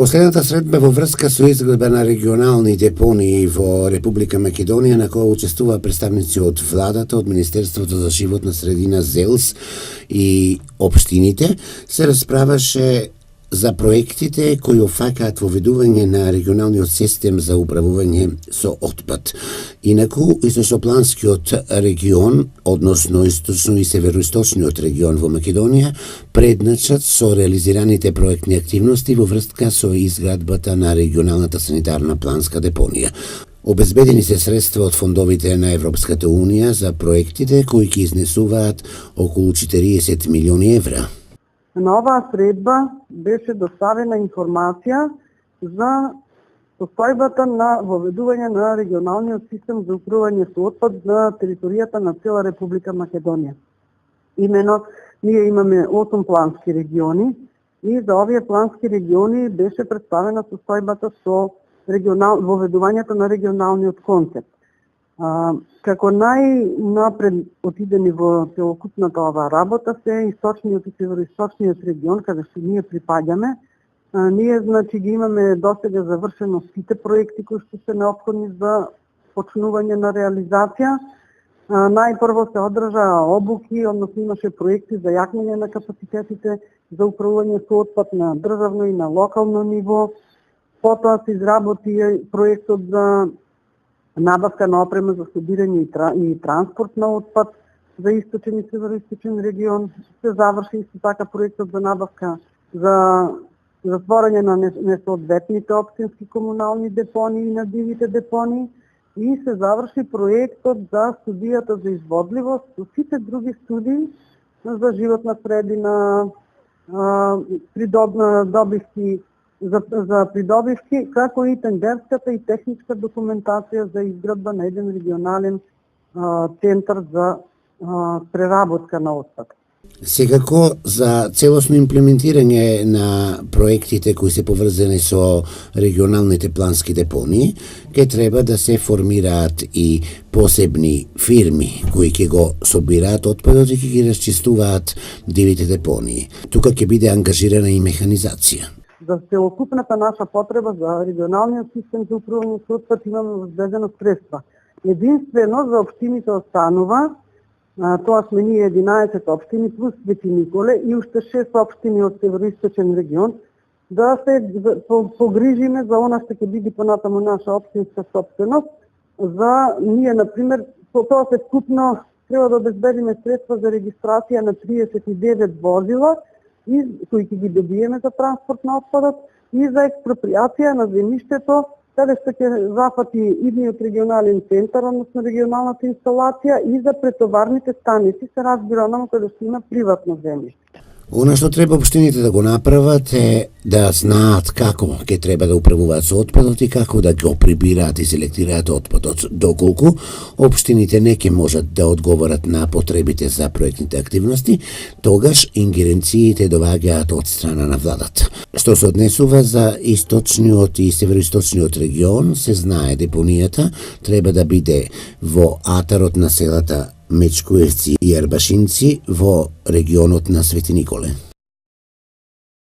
Последната средба во врска со изградба на регионални депонии во Република Македонија, на која учествува представници од владата, од Министерството за животна средина, ЗЕЛС и општините, се расправаше за проектите кои офакаат воведување на регионалниот систем за управување со отпад. Инаку, Источнопланскиот регион, односно Источно и Североисточниот регион во Македонија, предначат со реализираните проектни активности во врска со изградбата на регионалната санитарна планска депонија. Обезбедени се средства од фондовите на Европската Унија за проектите кои ќе изнесуваат околу 40 милиони евра. На оваа средба беше доставена информација за состојбата на воведување на регионалниот систем за управување со отпад на територијата на цела Република Македонија. Имено, ние имаме 8 плански региони и за овие плански региони беше представена состојбата со воведувањето на регионалниот концепт. Како најнапред отидени во целокупната оваа работа се источниот и североисточниот регион, каде што ние припаѓаме. Ние ги имаме досега завршено сите проекти кои што се неопходни за почнување на реализација. Најпрво се одржаа обуки, односно имаше проекти за јакнење на капацитетите за управување со отпад на државно и на локално ниво. Потоа се изработи проектот за набавка на опрема за собирање и транспорт на отпад за источен и североисточен регион. Се заврши исто така проектот за набавка за затворање на несоодветните општински комунални депонии и на дивите депонии и се заврши проектот за студијата за изводливост со сите други студии за животна средина, добивки за придобивки, како и тендерската и техничка документација за изградба на еден регионален центар за преработка на отпад. Секако, за целосно имплементирање на проектите кои се поврзани со регионалните плански депонии, ќе треба да се формираат и посебни фирми кои ќе го собираат отпадот и ќе ги расчистуваат дивите депонии. Тука ќе биде ангажирана и механизација. За целокупната наша потреба за регионалниот систем за управување со отпад имаме обезбедено средства. Единствено за општините останува, тоа сме ние 11 општини плюс Свети Николе и уште 6 општини од североисточен регион, да се погрижиме за она што ќе биде понатаму наша општинска собственост. За ние, например, по тоа се вкупно треба да обезбедиме средства за регистрација на 39 возила, и кои ќе ги добиеме за транспорт на отпадот и за експроприација на земјиштето, каде што ќе зафати идниот регионален центар, односно регионалната инсталација и за претоварните станици, се разбира онаму каде што има приватно земјиште. Она што треба општините да го направат е да знаат како ќе треба да управуваат со отпадот и како да го прибираат и селектираат отпадот. Доколку општините не ќе можат да одговорат на потребите за проектните активности, тогаш ингеренциите доваѓаат од страна на владата. Што се однесува за источниот и североисточниот регион, се знае депонијата треба да биде во атарот на селата Мечкуевци и Арбашинци во регионот на Свети Николе.